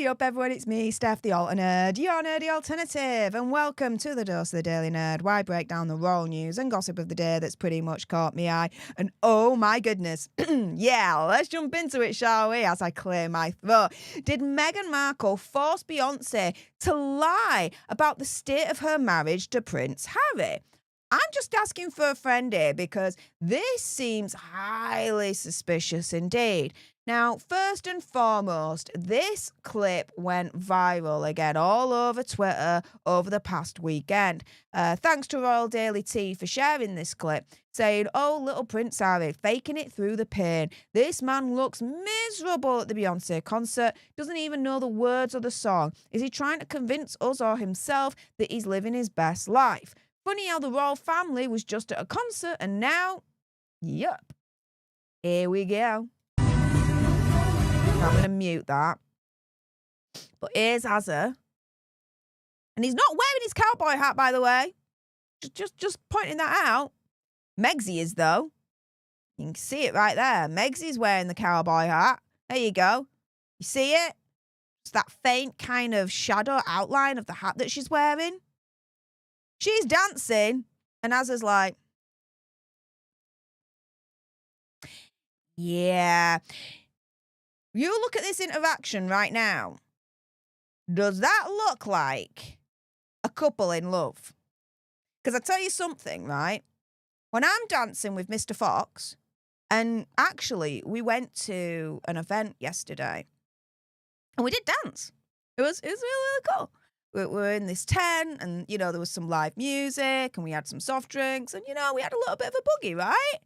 up, everyone? It's me, Stef The Alter Nerd, your nerdy alternative, and welcome to the Dose of the Daily Nerd, where I break down the royal news and gossip of the day that's pretty much caught me eye. And oh my goodness, yeah, let's jump into it, shall we, as I clear my throat. Did Meghan Markle force Beyonce to lie about the state of her marriage to Prince Harry? I'm just asking for a friend here because this seems highly suspicious indeed. Now, first and foremost, this clip went viral again all over Twitter over the past weekend. Thanks to Royal Daily Tea for sharing this clip, saying, "Oh, little Prince Harry, faking it through the pain. This man looks miserable at the Beyonce concert, doesn't even know the words of the song. Is he trying to convince us or himself that he's living his best life? Funny how the royal family was just at a concert and now, yup, here we go." I'm going to mute that. But here's Hazza. And he's not wearing his cowboy hat, by the way. Just pointing that out. Megsy is, though. You can see it right there. Megsy's wearing the cowboy hat. There you go. You see it? It's that faint kind of shadow outline of the hat that she's wearing. She's dancing. And Hazza's like, yeah. You look at this interaction right now. Does that look like a couple in love? Because I tell you something, right? When I'm dancing with Mr. Fox, and actually we went to an event yesterday, and we did dance. It was really, really cool. We were in this tent, and, there was some live music, and we had some soft drinks, and, we had a little bit of a boogie, right?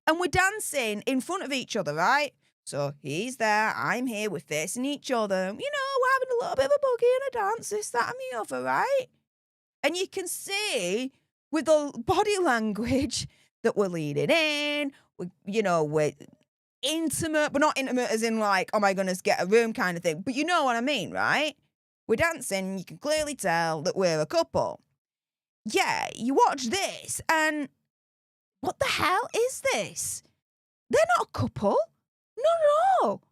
And we're dancing in front of each other, right? So he's there, I'm here, we're facing each other. We're having a little bit of a boogie and a dance, this, that, and the other, right? And you can see with the body language that we're leaning in, we're intimate, but not intimate as in like, oh my goodness, get a room kind of thing. But you know what I mean, right? We're dancing, you can clearly tell that we're a couple. Yeah, you watch this, and what the hell is this? They're not a couple. Not at all.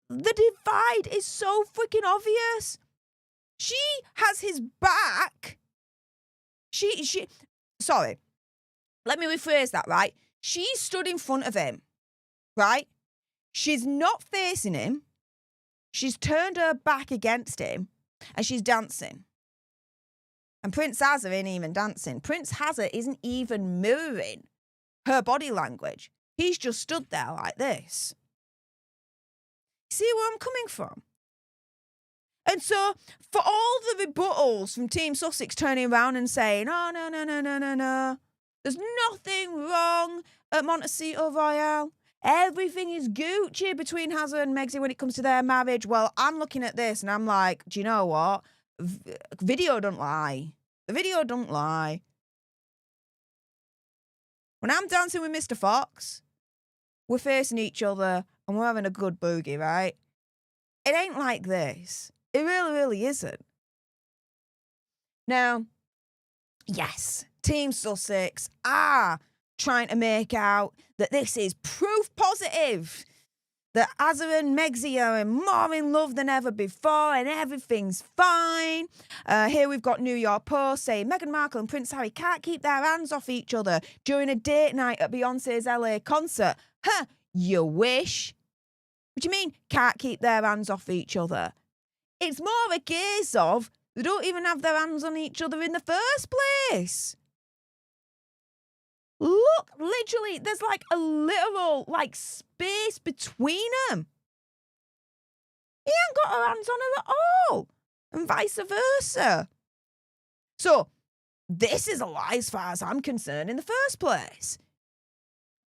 The divide is so freaking obvious. She has his back. Sorry. Let me rephrase that, right? She stood in front of him, right? She's not facing him. She's turned her back against him, and she's dancing. And Prince Hazza ain't even dancing. Prince Hazza isn't even mirroring her body language. He's just stood there like this. See where I'm coming from? And so, for all the rebuttals from Team Sussex turning around and saying, oh, no, there's nothing wrong at Montecito Royale. Everything is Gucci between Hazza and Megsy when it comes to their marriage. Well, I'm looking at this and I'm like, do you know what? Video don't lie. The video don't lie. When I'm dancing with Mr. Fox, we're facing each other and we're having a good boogie, right? It ain't like this. It really, really isn't. Now, yes, Team Sussex are trying to make out that this is proof positive that Hazza and Megsy are more in love than ever before and everything's fine. Here we've got New York Post saying Meghan Markle and Prince Harry can't keep their hands off each other during a date night at Beyonce's LA concert. Huh, you wish. What do you mean, can't keep their hands off each other? It's more a case of they don't even have their hands on each other in the first place. Look, literally, there's like a literal, space between them. He ain't got her hands on her at all. And vice versa. So, this is a lie as far as I'm concerned in the first place.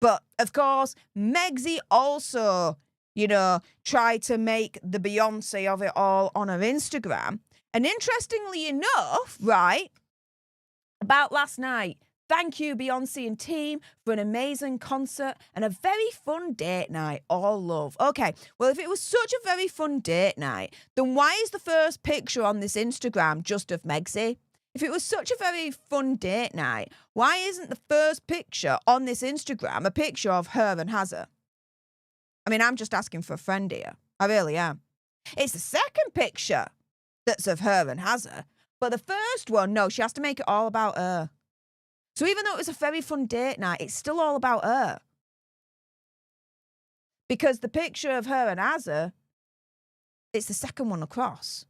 But, of course, Megsy also, tried to make the Beyonce of it all on her Instagram. And interestingly enough, right, about last night, thank you, Beyonce and team, for an amazing concert and a very fun date night. All love. Okay, well, if it was such a very fun date night, then why is the first picture on this Instagram just of Megsy? If it was such a very fun date night, why isn't the first picture on this Instagram a picture of her and Hazza? I mean, I'm just asking for a friend here. I really am. It's the second picture that's of her and Hazza. But the first one, no, she has to make it all about her. So even though it was a very fun date night, it's still all about her. Because the picture of her and Hazza, it's the second one across.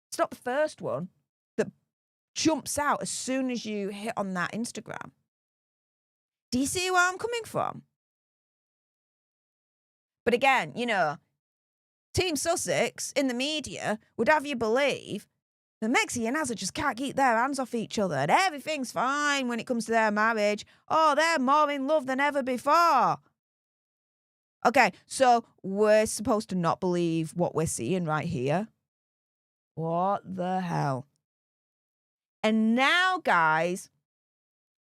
It's not the first one that jumps out as soon as you hit on that Instagram. Do you see where I'm coming from? But again, you know, Team Sussex in the media would have you believe that Megxie and Hazza just can't keep their hands off each other and everything's fine when it comes to their marriage. Oh, they're more in love than ever before. Okay, so we're supposed to not believe what we're seeing right here. What the hell? And now, guys,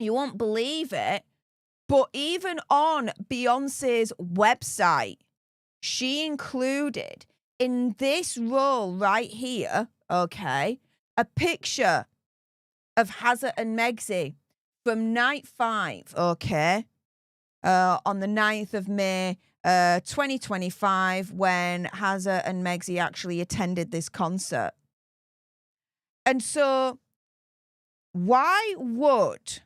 you won't believe it, but even on Beyonce's website, she included in this role right here, okay, a picture of Hazza and Megxie from night 5, okay, on the 9th of May, 2025, when Hazza and Megxie actually attended this concert. And so, why would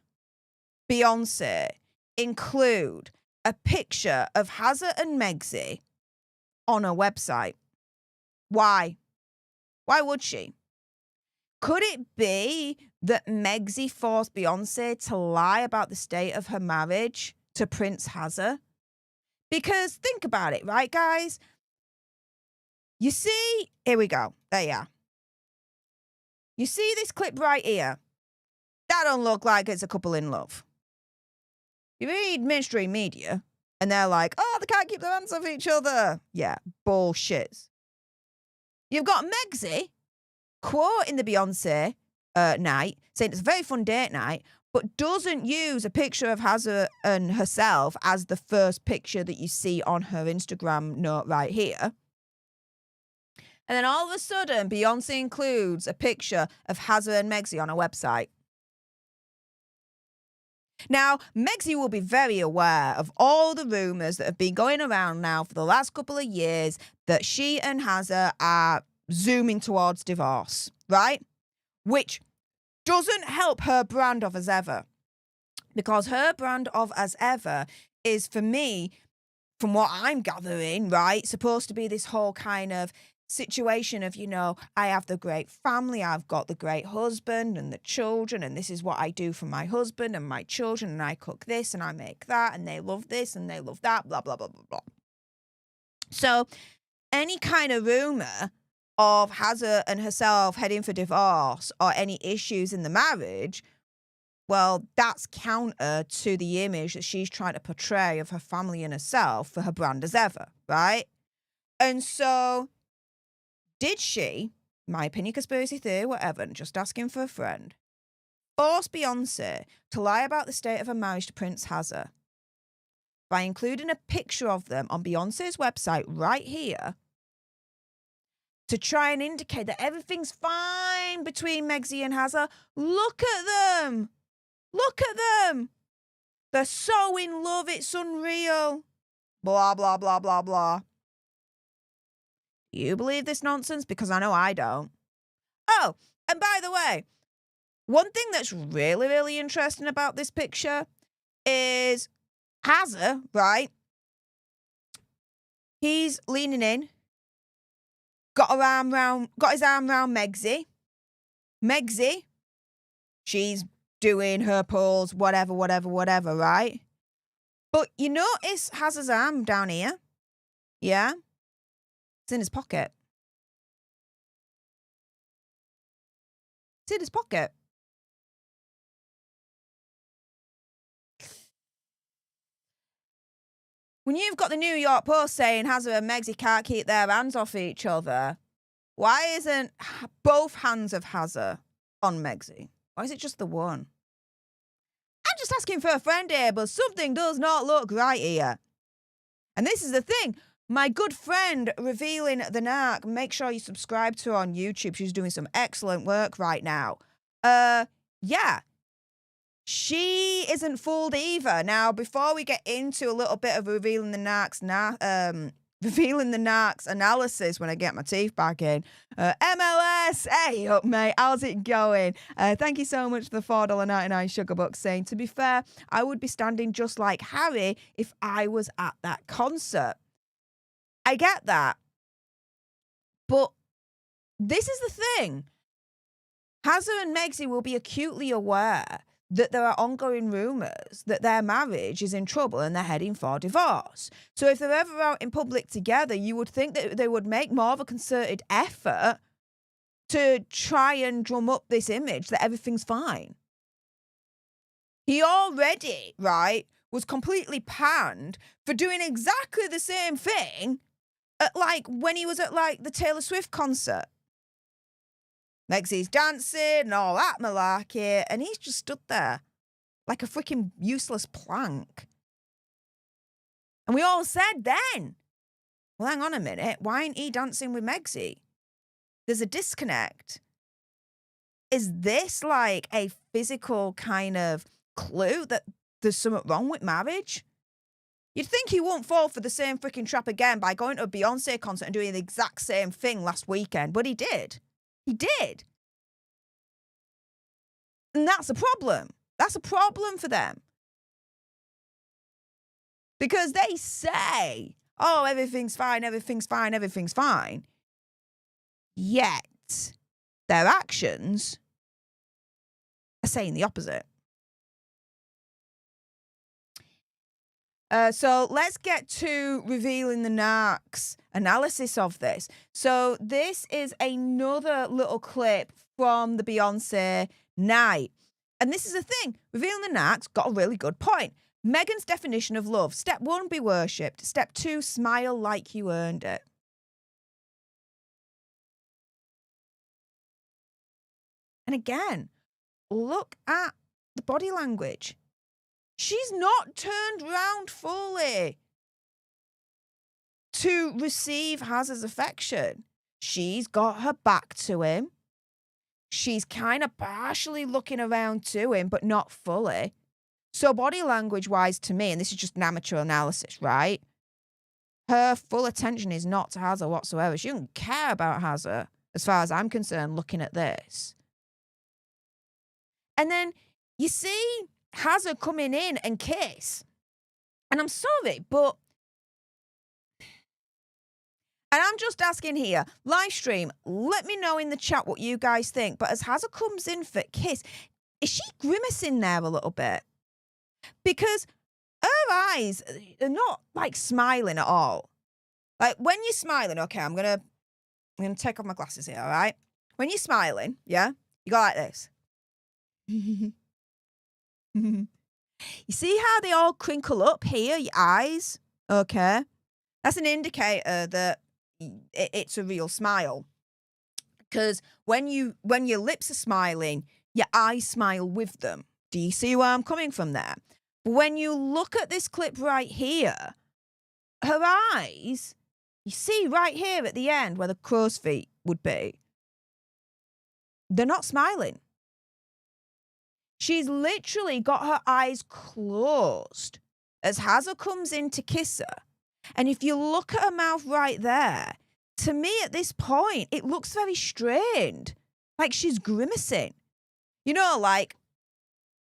Beyonce include a picture of Hazza and Megxie on her website? Why? Why would she? Could it be that Megxie forced Beyonce to lie about the state of her marriage to Prince Hazza? Because think about it, right, guys? You see, here we go. There you are. You see this clip right here? That don't look like it's a couple in love. You read mainstream media, and they're like, oh, they can't keep their hands off each other. Yeah, bullshit. You've got Megxie quoting the Beyonce night, saying it's a very fun date night, but doesn't use a picture of Hazza and herself as the first picture that you see on her Instagram note right here. And then all of a sudden, Beyonce includes a picture of Hazza and Megxie on her website. Now, Megxie will be very aware of all the rumours that have been going around now for the last couple of years that she and Hazza are zooming towards divorce, right? Which doesn't help her brand of As Ever. Because her brand of As Ever is, for me, from what I'm gathering, right, supposed to be this whole kind of situation of, you know, I have the great family, I've got the great husband and the children, and this is what I do for my husband and my children, and I cook this and I make that, and they love this and they love that, blah, blah, blah, blah, blah. So any kind of rumour of Hazza and herself heading for divorce or any issues in the marriage, well, that's counter to the image that she's trying to portray of her family and herself for her brand As Ever, right? And so, did she, my opinion, conspiracy theory, whatever, and just asking for a friend, force Beyonce to lie about the state of her marriage to Prince Hazza by including a picture of them on Beyonce's website right here to try and indicate that everything's fine between Megxie and Hazza? Look at them! Look at them! They're so in love, it's unreal. Blah, blah, blah, blah, blah. You believe this nonsense? Because I know I don't. Oh, and by the way, one thing that's really, really interesting about this picture is Hazza, right? He's leaning in, got his arm round Megxie. Megxie, she's doing her pose, whatever, right? But you notice Hazza's arm down here? Yeah? It's in his pocket. It's in his pocket. When you've got the New York Post saying Hazza and Megxie can't keep their hands off each other, why isn't both hands of Hazza on Megxie? Why is it just the one? I'm just asking for a friend here, but something does not look right here. And this is the thing. My good friend, Revealing the Narc, make sure you subscribe to her on YouTube. She's doing some excellent work right now. Yeah. She isn't fooled either. Now, before we get into a little bit of Revealing the Narc's revealing the narcs analysis when I get my teeth back in. MLS, hey up, mate. How's it going? Thank you so much for the $4.99 sugar bucks, saying, to be fair, I would be standing just like Harry if I was at that concert. I get that. But this is the thing. Hazza and Megxie will be acutely aware that there are ongoing rumours that their marriage is in trouble and they're heading for divorce. So if they're ever out in public together, you would think that they would make more of a concerted effort to try and drum up this image that everything's fine. He already, right, was completely panned for doing exactly the same thing at, like, when he was at, like, the Taylor Swift concert. Megxie's dancing and all that malarkey, and he's just stood there like a freaking useless plank. And we all said then, well, hang on a minute, why ain't he dancing with Megxie? There's a disconnect. Is this like a physical kind of clue that there's something wrong with marriage? You'd think he won't fall for the same freaking trap again by going to a Beyonce concert and doing the exact same thing last weekend, but he did. He did. And that's a problem. That's a problem for them. Because they say, oh, everything's fine, everything's fine, everything's fine. Yet, their actions are saying the opposite. So let's get to revealing the narcs analysis of this. So this is another little clip from the Beyonce night. And this is the thing. Revealing the narcs got a really good point. Meghan's definition of love. Step 1, be worshipped. Step 2, smile like you earned it. And again, look at the body language. She's not turned round fully to receive Hazza's affection. She's got her back to him. She's kind of partially looking around to him, but not fully. So body language-wise to me, and this is just an amateur analysis, right? Her full attention is not to Hazza whatsoever. She doesn't care about Hazza, as far as I'm concerned, looking at this. And then you see Hazza coming in and kiss. And I'm sorry, but... And I'm just asking here, live stream, let me know in the chat what you guys think. But as Hazza comes in for kiss, is she grimacing there a little bit? Because her eyes are not, like, smiling at all. Like, when you're smiling, okay, I'm gonna take off my glasses here, all right? When you're smiling, yeah, you go like this. You see how they all crinkle up here, your eyes? Okay. That's an indicator that it's a real smile. Because when your lips are smiling, your eyes smile with them. Do you see where I'm coming from there? But when you look at this clip right here, her eyes, you see right here at the end where the crow's feet would be, they're not smiling. She's literally got her eyes closed as Hazza comes in to kiss her. And if you look at her mouth right there, to me at this point, it looks very strained. Like she's grimacing. You know, like,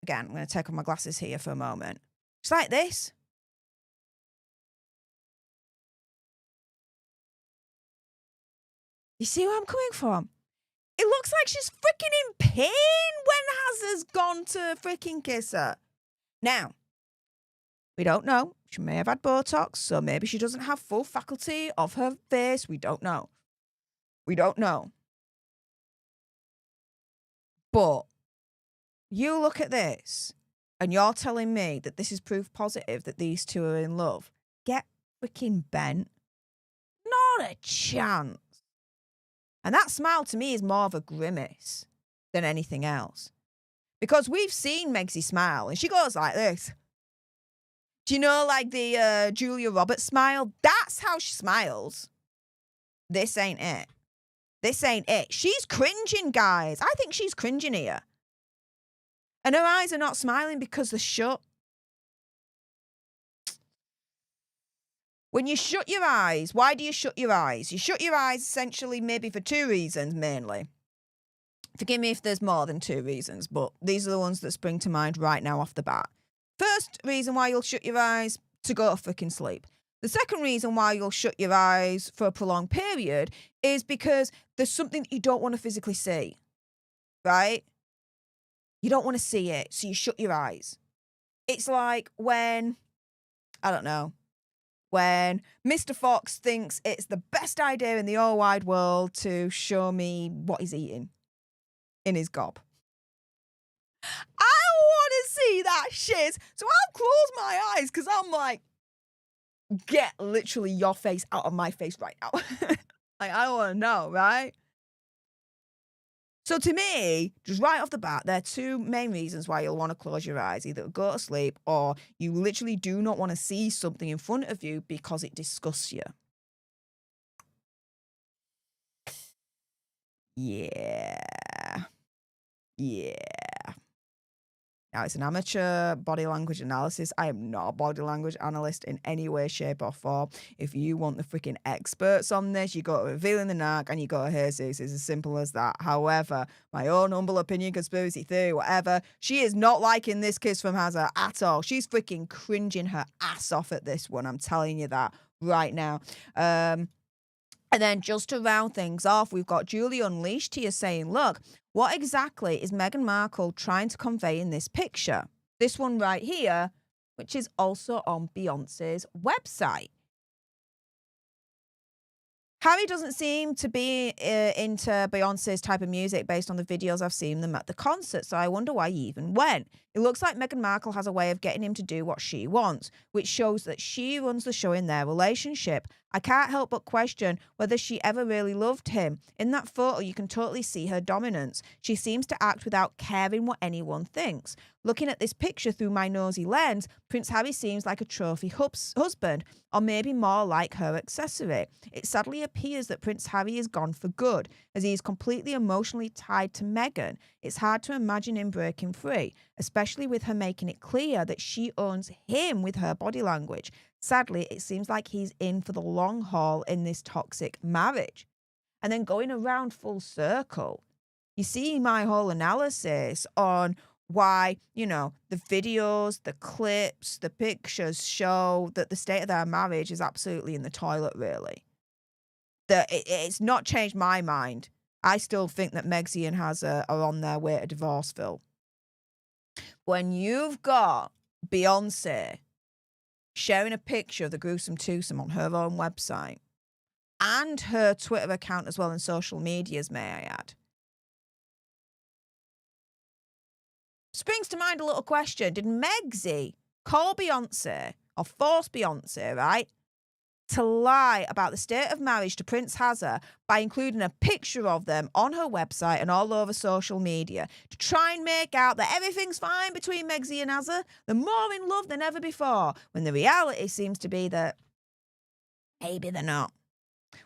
again, I'm going to take off my glasses here for a moment. It's like this. You see where I'm coming from? It looks like she's freaking in pain when Hazza's gone to freaking kiss her. Now, we don't know. She may have had Botox, so maybe she doesn't have full faculty of her face. We don't know. We don't know. But you look at this, and you're telling me that this is proof positive that these two are in love. Get freaking bent. Not a chance. And that smile to me is more of a grimace than anything else. Because we've seen Megxie smile, and she goes like this. Do you know, like the Julia Roberts smile? That's how she smiles. This ain't it. This ain't it. She's cringing, guys. I think she's cringing here. And her eyes are not smiling because they're shut. When you shut your eyes, why do you shut your eyes? You shut your eyes essentially maybe for two reasons mainly. Forgive me if there's more than two reasons, but these are the ones that spring to mind right now off the bat. First reason why you'll shut your eyes, to go to freaking sleep. The second reason why you'll shut your eyes for a prolonged period is because there's something that you don't want to physically see, right? You don't want to see it, so you shut your eyes. It's like when, I don't know, when Mr. Fox thinks it's the best idea in the whole wide world to show me what he's eating in his gob. I want to see that shit, so I'll close my eyes because I'm like, get literally your face out of my face right now. Like, I don't want to know, right? So to me, just right off the bat, there are two main reasons why you'll want to close your eyes. Either go to sleep or you literally do not want to see something in front of you because it disgusts you. Yeah. Now, it's an amateur body language analysis. I am not a body language analyst in any way, shape, or form. If you want the freaking experts on this, you go to Revealing the Narc and you go to Jesus. It's as simple as that. However, my own humble opinion, conspiracy theory, whatever, she is not liking this kiss from Hazza at all. She's freaking cringing her ass off at this one. I'm telling you that right now. And then just to round things off, we've got Julie Unleashed here saying, look, what exactly is Meghan Markle trying to convey in this picture? This one right here, which is also on Beyonce's website. Harry doesn't seem to be into Beyonce's type of music based on the videos I've seen them at the concert, so I wonder why he even went. It looks like Meghan Markle has a way of getting him to do what she wants, which shows that she runs the show in their relationship. I can't help but question whether she ever really loved him. In that photo, you can totally see her dominance. She seems to act without caring what anyone thinks. Looking at this picture through my nosy lens, Prince Harry seems like a trophy husband, or maybe more like her accessory. It sadly appears that Prince Harry is gone for good, as he is completely emotionally tied to Meghan. It's hard to imagine him breaking free, especially with her making it clear that she owns him with her body language. Sadly, it seems like he's in for the long haul in this toxic marriage. And then going around full circle, you see my whole analysis on why, you know, the videos, the clips, the pictures show that the state of their marriage is absolutely in the toilet, really. It's not changed my mind. I still think that Megsy and Hazza are on their way to Divorceville. When you've got Beyonce sharing a picture of the gruesome twosome on her own website and her Twitter account as well, and social medias, may I add, springs to mind a little question. Did Megsy call Beyonce or force Beyonce, right, to lie about the state of marriage to Prince Hazza by including a picture of them on her website and all over social media to try and make out that everything's fine between Megsy and Hazza? They're more in love than ever before, when the reality seems to be that maybe they're not.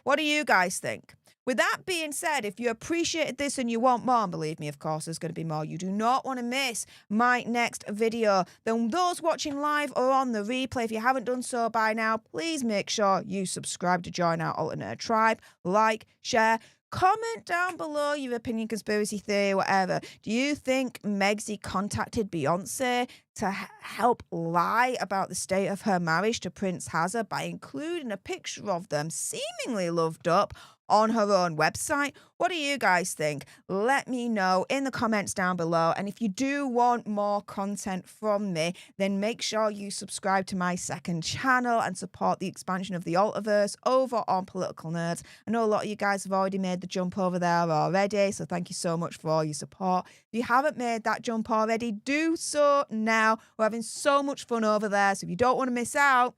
What do you guys think? With that being said, if you appreciated this and you want more, and believe me, of course, there's going to be more. You do not want to miss my next video. Then those watching live or on the replay, if you haven't done so by now, please make sure you subscribe to join our Alter Nerd tribe. Like, share, comment down below your opinion, conspiracy theory, whatever. Do you think Megsy contacted Beyonce to help lie about the state of her marriage to Prince Hazza by including a picture of them seemingly loved up on her own website? What do you guys think? Let me know in the comments down below. And if you do want more content from me, then make sure you subscribe to my second channel and support the expansion of the Alterverse over on Political Nerds. I know a lot of you guys have already made the jump over there already, so thank you so much for all your support. If you haven't made that jump already, do so now. We're having so much fun over there, so if you don't want to miss out,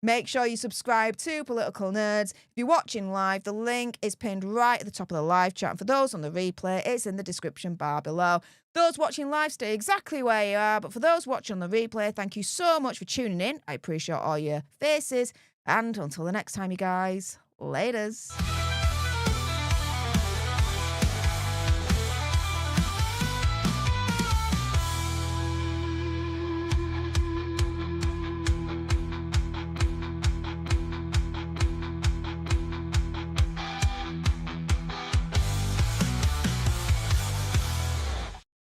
make sure you subscribe to Political Nerds. If you're watching live, the link is pinned right at the top of the live chat. And for those on the replay, it's in the description bar below. Those watching live, stay exactly where you are. But for those watching on the replay, thank you so much for tuning in. I appreciate all your faces. And until the next time, you guys, laters.